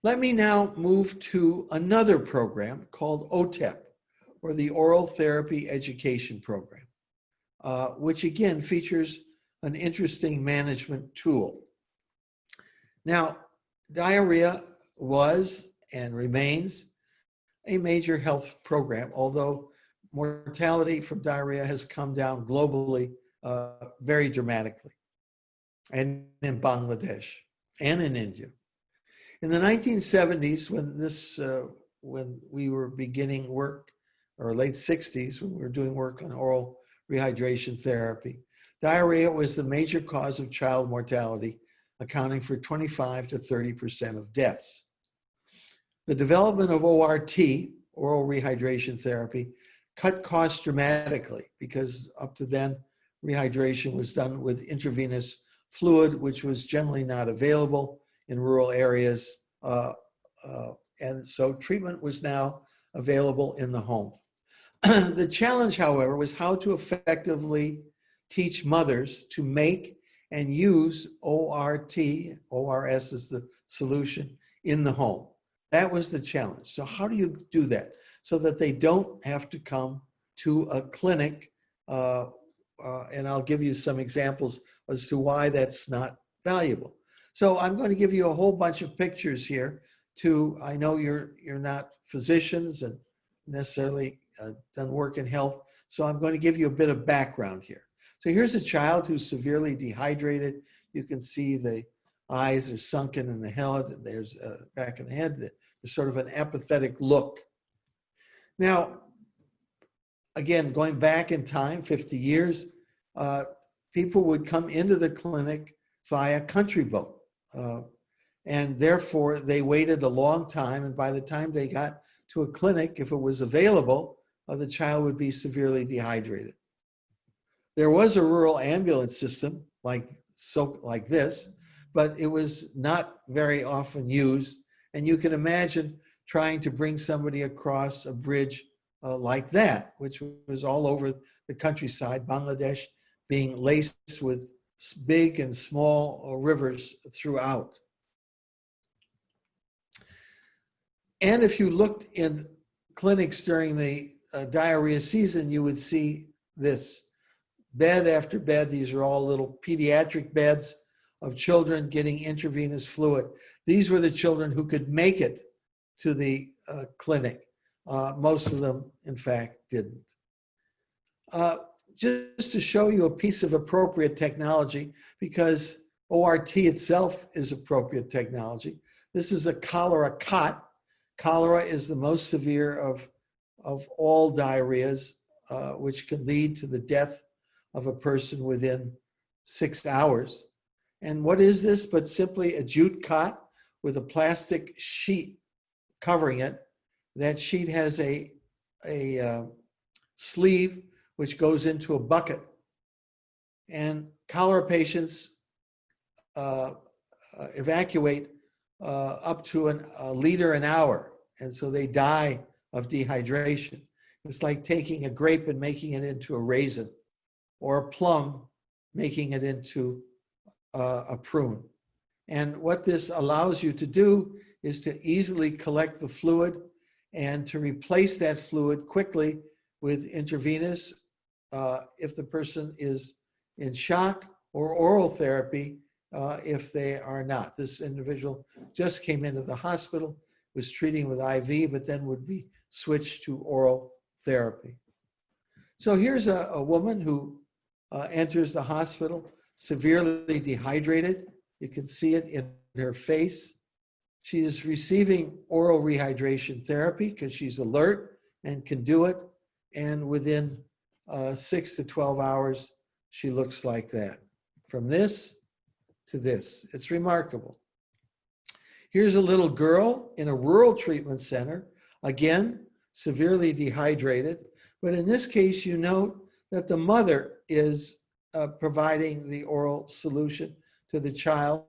Let me now move to another program called OTEP, or the Oral Therapy Education Program, which again features an interesting management tool. Now, diarrhea was and remains a major health program, although mortality from diarrhea has come down globally very dramatically, and in Bangladesh and in India. In the 1970s, when we were beginning work, or late 60s, when we were doing work on oral rehydration therapy, diarrhea was the major cause of child mortality, accounting for 25 to 30% of deaths. The development of ORT, oral rehydration therapy, cut costs dramatically because up to then, rehydration was done with intravenous fluid, which was generally not available in rural areas. And so treatment was now available in the home. The challenge, however, was how to effectively teach mothers to make and use ORT, ORS is the solution, in the home. That was the challenge. So how do you do that so that they don't have to come to a clinic? And I'll give you some examples as to why that's not valuable. So I'm going to give you a whole bunch of pictures here I know you're not physicians and necessarily done work in health, so I'm going to give you a bit of background here. So here's a child who's severely dehydrated. You can see the eyes are sunken in the head, and there's back in the head, there's sort of an apathetic look. Now, again, going back in time, 50 years, people would come into the clinic via country boat. And therefore, they waited a long time. And by the time they got to a clinic, if it was available, the child would be severely dehydrated. There was a rural ambulance system like this, but it was not very often used. And you can imagine trying to bring somebody across a bridge like that, which was all over the countryside, Bangladesh being laced with big and small rivers throughout. And if you looked in clinics during the diarrhea season, you would see this bed after bed. These are all little pediatric beds of children getting intravenous fluid. These were the children who could make it to the clinic. Most of them, in fact, didn't. Just to show you a piece of appropriate technology, because ORT itself is appropriate technology. This is a cholera cot. Cholera is the most severe of all diarrheas, which can lead to the death of a person within 6 hours. And what is this but simply a jute cot with a plastic sheet covering it? That sheet has a sleeve which goes into a bucket. And cholera patients evacuate up to a liter an hour. And so they die of dehydration. It's like taking a grape and making it into a raisin, or a plum, making it into a prune. And what this allows you to do is to easily collect the fluid and to replace that fluid quickly with intravenous if the person is in shock, or oral therapy if they are not. This individual just came into the hospital, was treating with IV, but then would be switched to oral therapy. So here's a woman who enters the hospital severely dehydrated. You can see it in her face. She is receiving oral rehydration therapy because she's alert and can do it. And within 6 to 12 hours, she looks like that. From this to this. It's remarkable. Here's a little girl in a rural treatment center, again, severely dehydrated. But in this case, you note that the mother is providing the oral solution to the child.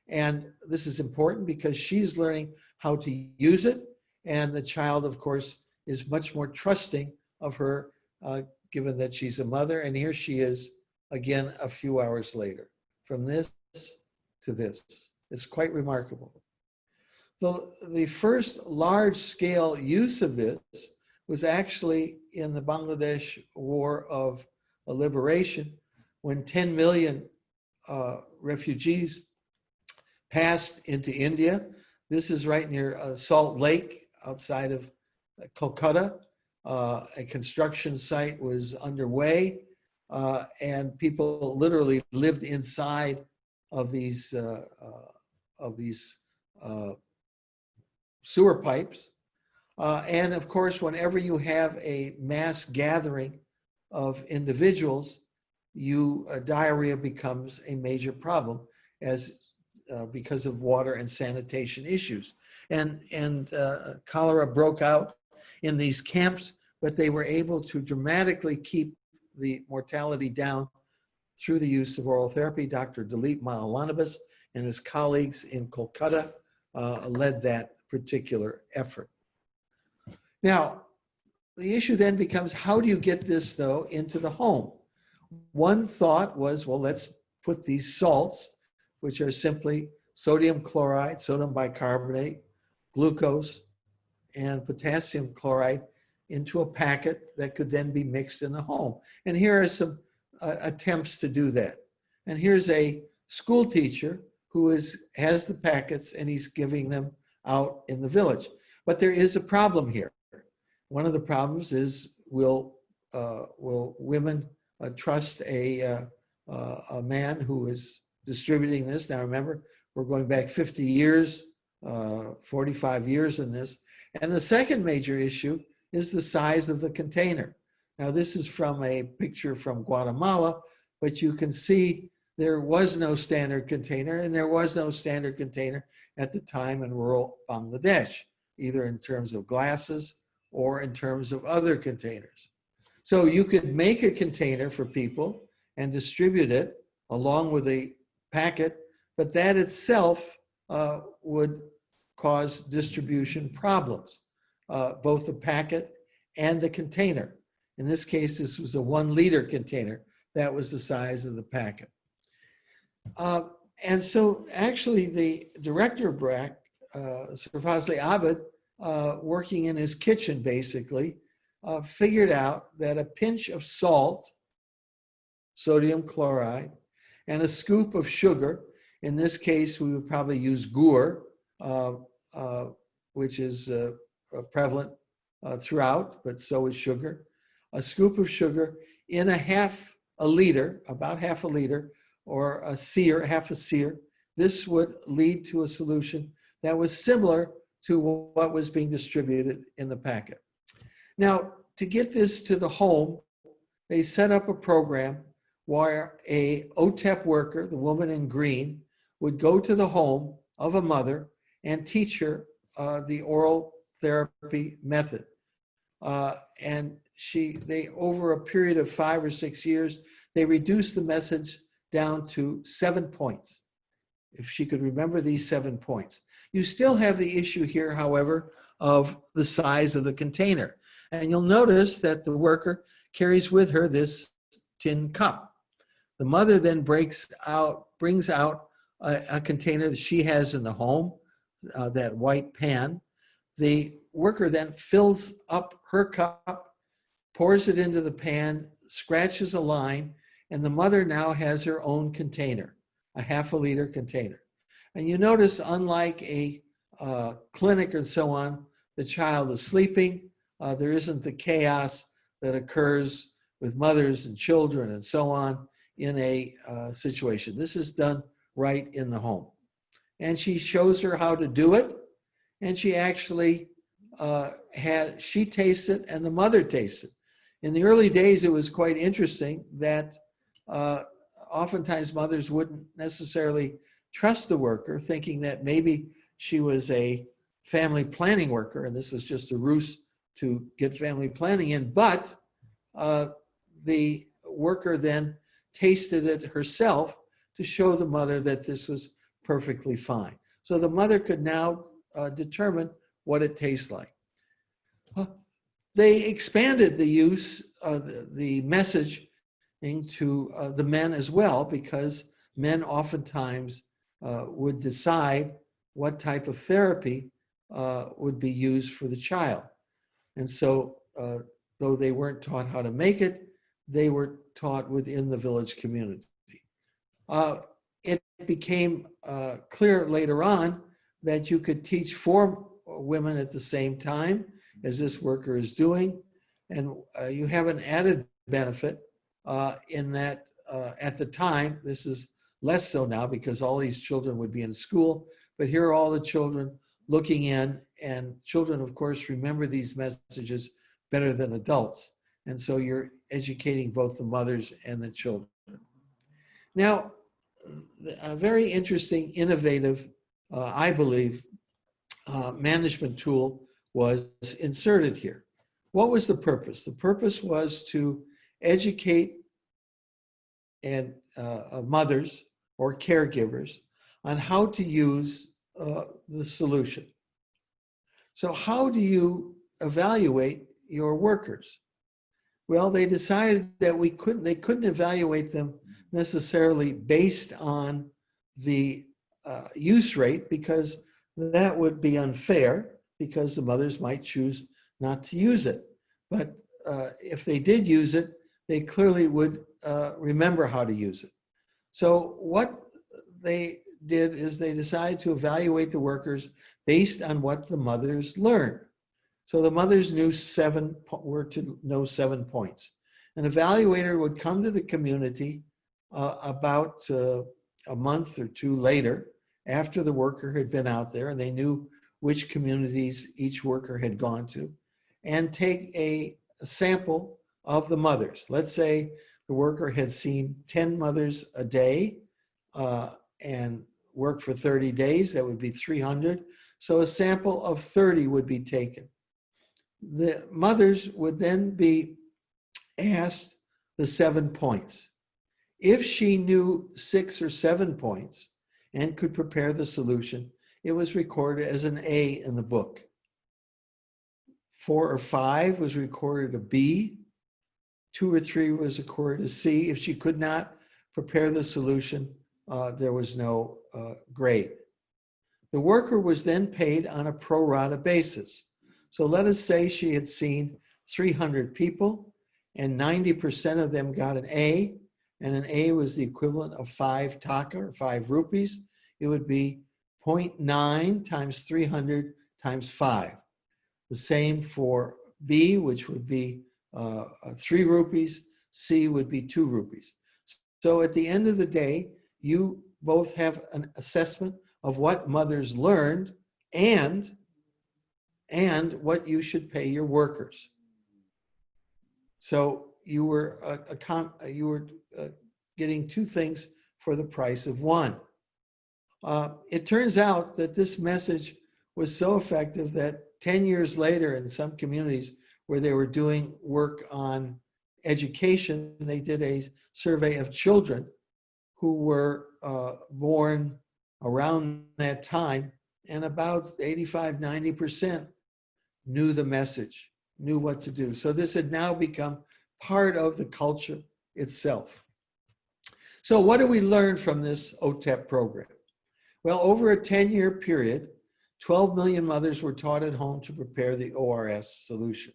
And this is important because she's learning how to use it. And the child, of course, is much more trusting of her, given that she's a mother. And here she is, again, a few hours later. From this to this. It's quite remarkable. The first large-scale use of this was actually in the Bangladesh War of Liberation, when 10 million refugees passed into India. This is right near Salt Lake, outside of Calcutta. A construction site was underway, and people literally lived inside of these sewer pipes. And of course, whenever you have a mass gathering of individuals, diarrhea becomes a major problem because of water and sanitation issues. And cholera broke out in these camps, but they were able to dramatically keep the mortality down through the use of oral therapy. Dr. Dilip Mahalanobis and his colleagues in Kolkata led that particular effort. Now, the issue then becomes, how do you get this, though, into the home? One thought was, well, let's put these salts, which are simply sodium chloride, sodium bicarbonate, glucose, and potassium chloride, into a packet that could then be mixed in the home. And here are some attempts to do that. And here's a school teacher who has the packets, and he's giving them out in the village. But there is a problem here. One of the problems is, will women trust a man who is distributing this? Now remember, we're going back 50 years, 45 years in this. And the second major issue is the size of the container. Now this is from a picture from Guatemala, but you can see there was no standard container, and there was no standard container at the time in rural Bangladesh, either in terms of glasses or in terms of other containers. So you could make a container for people and distribute it along with a packet, but that itself would cause distribution problems, both the packet and the container. In this case, this was a 1 liter container. That was the size of the packet. And so actually the director of BRAC, Sir Fazli Abed, working in his kitchen basically, figured out that a pinch of salt, sodium chloride, and a scoop of sugar, in this case we would probably use gur, which is prevalent throughout, but so is sugar. A scoop of sugar in a liter, about half a liter, or a seer, half a seer. This would lead to a solution that was similar to what was being distributed in the packet. Now, to get this to the home, they set up a program where a OTEP worker, the woman in green, would go to the home of a mother and teach her the oral therapy method. And they, over a period of 5 or 6 years, they reduced the message down to 7 points, if she could remember these 7 points. You still have the issue here, however, of the size of the container. And you'll notice that the worker carries with her this tin cup. The mother then brings out a container that she has in the home, that white pan. The worker then fills up her cup, pours it into the pan, scratches a line, and the mother now has her own container, a half a liter container. And you notice, unlike a clinic and so on, the child is sleeping. There isn't the chaos that occurs with mothers and children and so on in a situation. This is done right in the home. And she shows her how to do it. And she actually she tastes it and the mother tastes it. In the early days, it was quite interesting that oftentimes mothers wouldn't necessarily trust the worker, thinking that maybe she was a family planning worker and this was just a ruse to get family planning in. But the worker then tasted it herself to show the mother that this was perfectly fine. So the mother could now determine what it tastes like. They expanded the use of the message into the men as well, because men oftentimes would decide what type of therapy would be used for the child. And so, though they weren't taught how to make it, they were taught within the village community. It became clear later on that you could teach 4 women at the same time, as this worker is doing. And you have an added benefit in that at the time, this is less so now because all these children would be in school, but here are all the children looking in, and children, of course, remember these messages better than adults. And so you're educating both the mothers and the children. Now, a very interesting, innovative, I believe, management tool was inserted here. What was the purpose? The purpose was to educate mothers or caregivers on how to use the solution. So how do you evaluate your workers? Well, they decided that they couldn't evaluate them necessarily based on the use rate, because that would be unfair, because the mothers might choose not to use it. But if they did use it, they clearly would remember how to use it. So what they did is they decided to evaluate the workers based on what the mothers learned. So the mothers were to know 7 points. An evaluator would come to the community about a month or 2 later, after the worker had been out there and they knew which communities each worker had gone to, and take a sample of the mothers. Let's say the worker had seen 10 mothers a day and worked for 30 days, that would be 300. So a sample of 30 would be taken. The mothers would then be asked the 7 points. If she knew 6 or 7 points and could prepare the solution, it was recorded as an A in the book. 4 or 5 was recorded a B. 2 or 3 was recorded a C. If she could not prepare the solution, there was no grade. The worker was then paid on a pro-rata basis. So let us say she had seen 300 people and 90% of them got an A, and an A was the equivalent of 5 taka or 5 rupees. It would be 0.9 times 300 times 5. The same for B, which would be 3 rupees. C would be 2 rupees. So at the end of the day, you both have an assessment of what mothers learned and what you should pay your workers. So you were getting 2 things for the price of 1. It turns out that this message was so effective that 10 years later, in some communities where they were doing work on education, they did a survey of children who were born around that time, and about 85–90% knew the message, knew what to do. So this had now become part of the culture itself. So what do we learn from this OTEP program? Well, over a 10-year period, 12 million mothers were taught at home to prepare the ORS solution.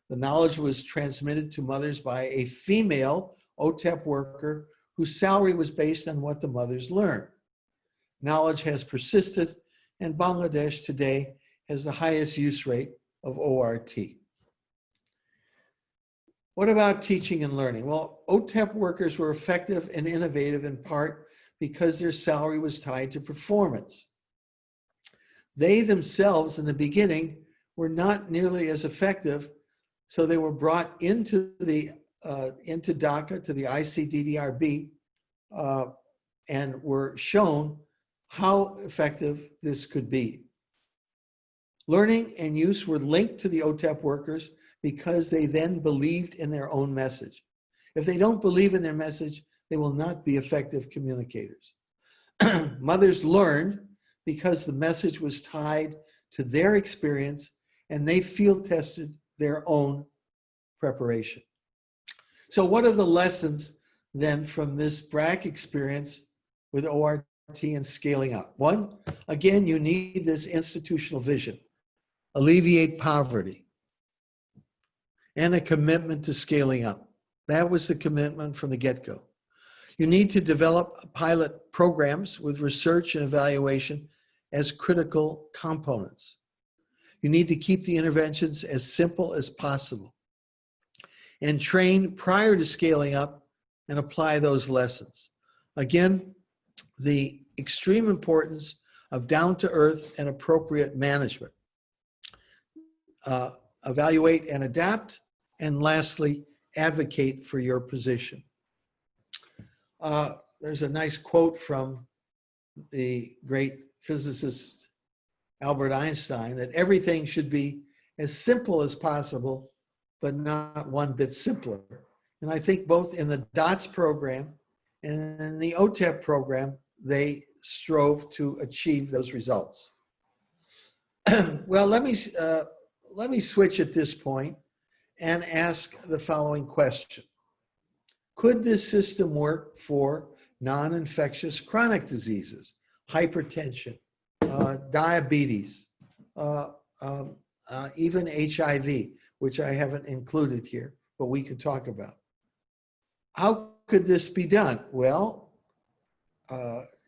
The knowledge was transmitted to mothers by a female OTEP worker whose salary was based on what the mothers learned. Knowledge has persisted, and Bangladesh today has the highest use rate of ORT. What about teaching and learning? Well, OTEP workers were effective and innovative in part because their salary was tied to performance. They themselves, in the beginning, were not nearly as effective, so they were brought into Dhaka, to the ICDDRB, and were shown how effective this could be. Learning and use were linked to the OTEP workers because they then believed in their own message. If they don't believe in their message, they will not be effective communicators. Mothers learned because the message was tied to their experience, and they field tested their own preparation. So what are the lessons then from this BRAC experience with ORT and scaling up? 1, again, you need this institutional vision. alleviate poverty, and a commitment to scaling up. That was the commitment from the get-go. You need to develop pilot programs with research and evaluation as critical components. You need to keep the interventions as simple as possible and train prior to scaling up and apply those lessons. Again, the extreme importance of down-to-earth and appropriate management. Evaluate and adapt, and lastly, advocate for your position. There's a nice quote from the great physicist Albert Einstein that everything should be as simple as possible, but not one bit simpler. And I think both in the DOTS program and in the OTEP program, they strove to achieve those results. Well, let me switch at this point and ask the following question. Could this system work for non-infectious chronic diseases, hypertension, diabetes, even HIV, which I haven't included here, but we could talk about? How could this be done? Well,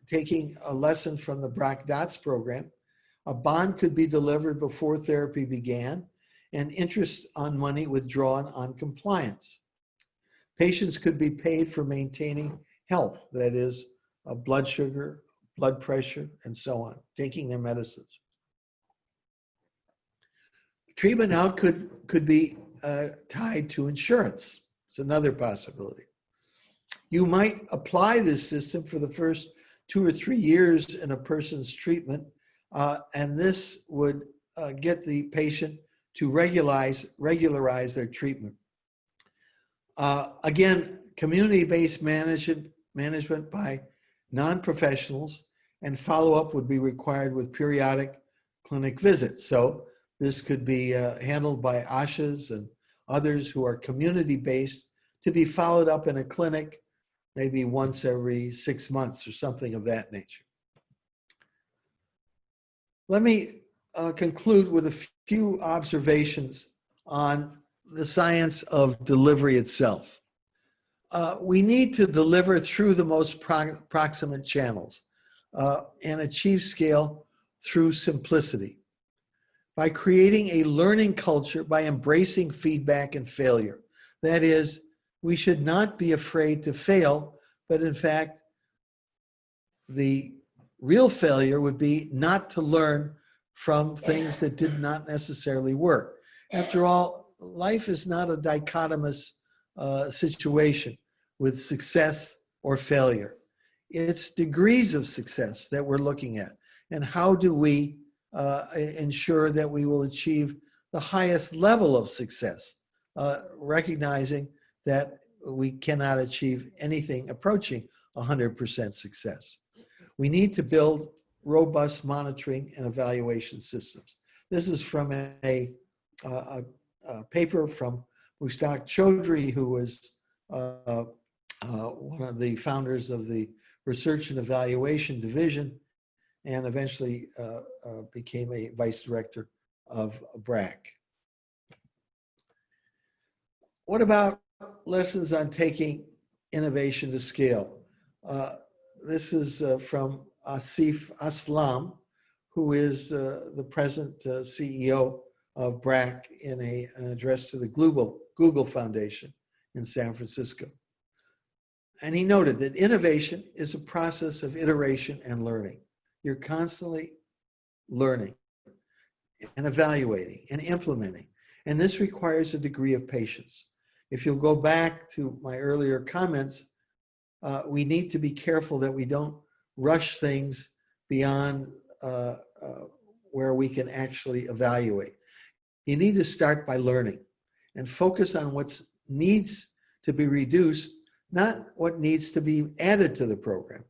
taking a lesson from the BRAC DOTS program, a bond could be delivered before therapy began and interest on money withdrawn on compliance. Patients could be paid for maintaining health, that is, blood sugar, blood pressure, and so on, taking their medicines. Treatment out could be tied to insurance. It's another possibility. You might apply this system for the first 2 or 3 years in a person's treatment, and this would get the patient to regularize their treatment. Again, community-based management by non-professionals, and follow-up would be required with periodic clinic visits. So this could be handled by ASHAs and others who are community-based to be followed up in a clinic maybe once every 6 months or something of that nature. Let me conclude with a few observations on the science of delivery itself. We need to deliver through the most proximate channels and achieve scale through simplicity. By creating a learning culture, by embracing feedback and failure. That is, we should not be afraid to fail, but in fact, the real failure would be not to learn from things that did not necessarily work. After all, life is not a dichotomous situation with success or failure. It's degrees of success that we're looking at. And how do we ensure that we will achieve the highest level of success, recognizing that we cannot achieve anything approaching 100% success. We need to build robust monitoring and evaluation systems. This is from a paper from Mushtaq Chaudhry, who was one of the founders of the Research and Evaluation Division, and eventually became a vice director of BRAC. What about lessons on taking innovation to scale? This is from Asif Aslam, who is the present CEO of BRAC in an address to the Google Foundation in San Francisco. And he noted that innovation is a process of iteration and learning. You're constantly learning and evaluating and implementing. And this requires a degree of patience. If you'll go back to my earlier comments, we need to be careful that we don't rush things beyond where we can actually evaluate. You need to start by learning and focus on what needs to be reduced, not what needs to be added to the program.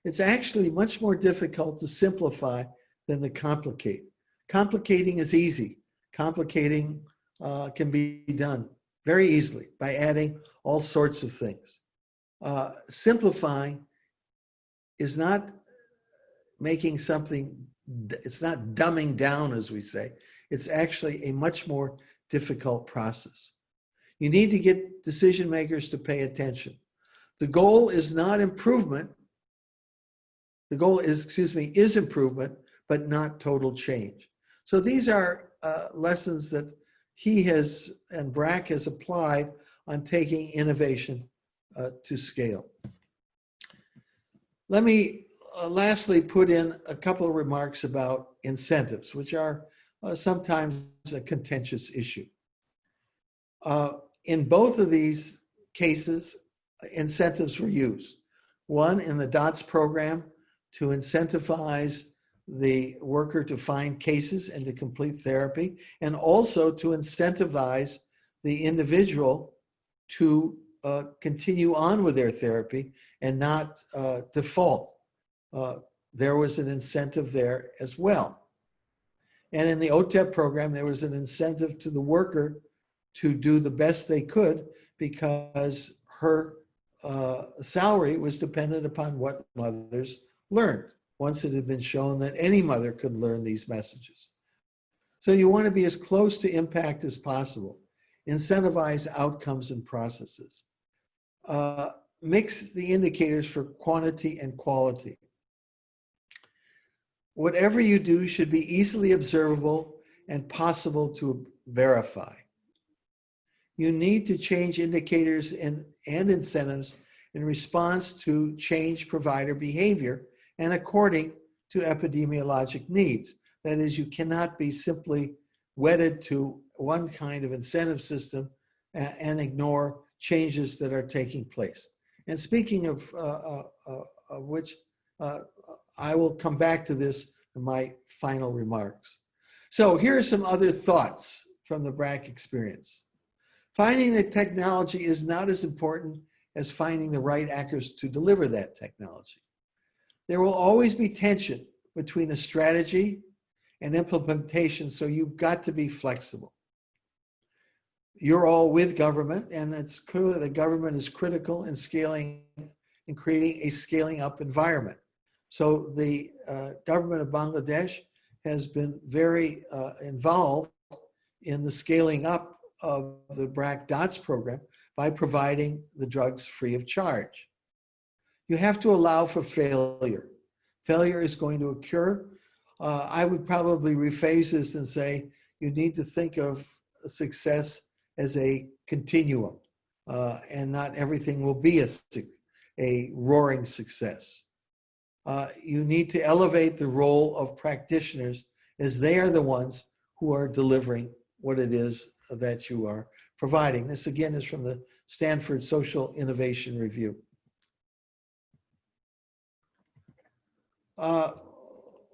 It's actually much more difficult to simplify than to complicate. Complicating is easy. Complicating can be done very easily by adding all sorts of things. Simplifying is not making something, it's not dumbing down, as we say. It's actually a much more difficult process. You need to get decision makers to pay attention. The goal is not improvement. The goal is, is improvement, but not total change. So these are lessons that he has and BRAC has applied on taking innovation to scale. Let me lastly put in a couple of remarks about incentives, which are sometimes a contentious issue. In both of these cases, incentives were used. One in the DOTS program to incentivize the worker to find cases and to complete therapy, and also to incentivize the individual to continue on with their therapy and not default. There was an incentive there as well. And in the OTEP program, there was an incentive to the worker to do the best they could because her salary was dependent upon what mothers learned, once it had been shown that any mother could learn these messages. So you want to be as close to impact as possible. Incentivize outcomes and processes. Mix the indicators for quantity and quality. Whatever you do should be easily observable and possible to verify. You need to change indicators and incentives in response to changed provider behavior and according to epidemiologic needs. That is, you cannot be simply wedded to one kind of incentive system and ignore changes that are taking place. And speaking of which, I will come back to this in my final remarks. So here are some other thoughts from the BRAC experience. Finding the technology is not as important as finding the right actors to deliver that technology. There will always be tension between a strategy and implementation, so you've got to be flexible. You're all with government, and it's clear that the government is critical in scaling and creating a scaling up environment. So the government of Bangladesh has been very involved in the scaling up of the BRAC DOTS program by providing the drugs free of charge. You have to allow for failure. Failure is going to occur. I would probably rephrase this and say you need to think of success as a continuum, and not everything will be a roaring success. You need to elevate the role of practitioners as they are the ones who are delivering what it is that you are providing. This again is from the Stanford Social Innovation Review.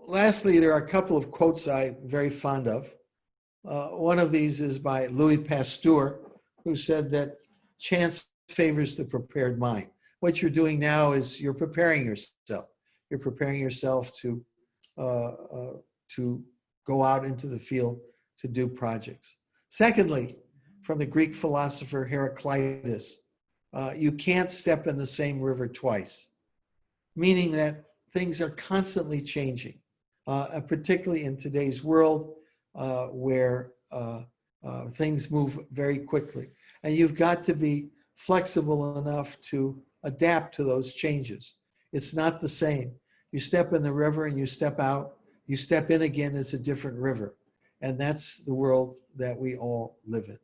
Lastly, there are a couple of quotes I'm very fond of. One of these is by Louis Pasteur, who said that chance favors the prepared mind. What you're doing now is you're preparing yourself. You're preparing yourself to go out into the field to do projects. Secondly, from the Greek philosopher Heraclitus, you can't step in the same river twice, meaning that things are constantly changing, particularly in today's world where things move very quickly. And you've got to be flexible enough to adapt to those changes. It's not the same. You step in the river and you step out, you step in again, it's a different river. And that's the world that we all live in.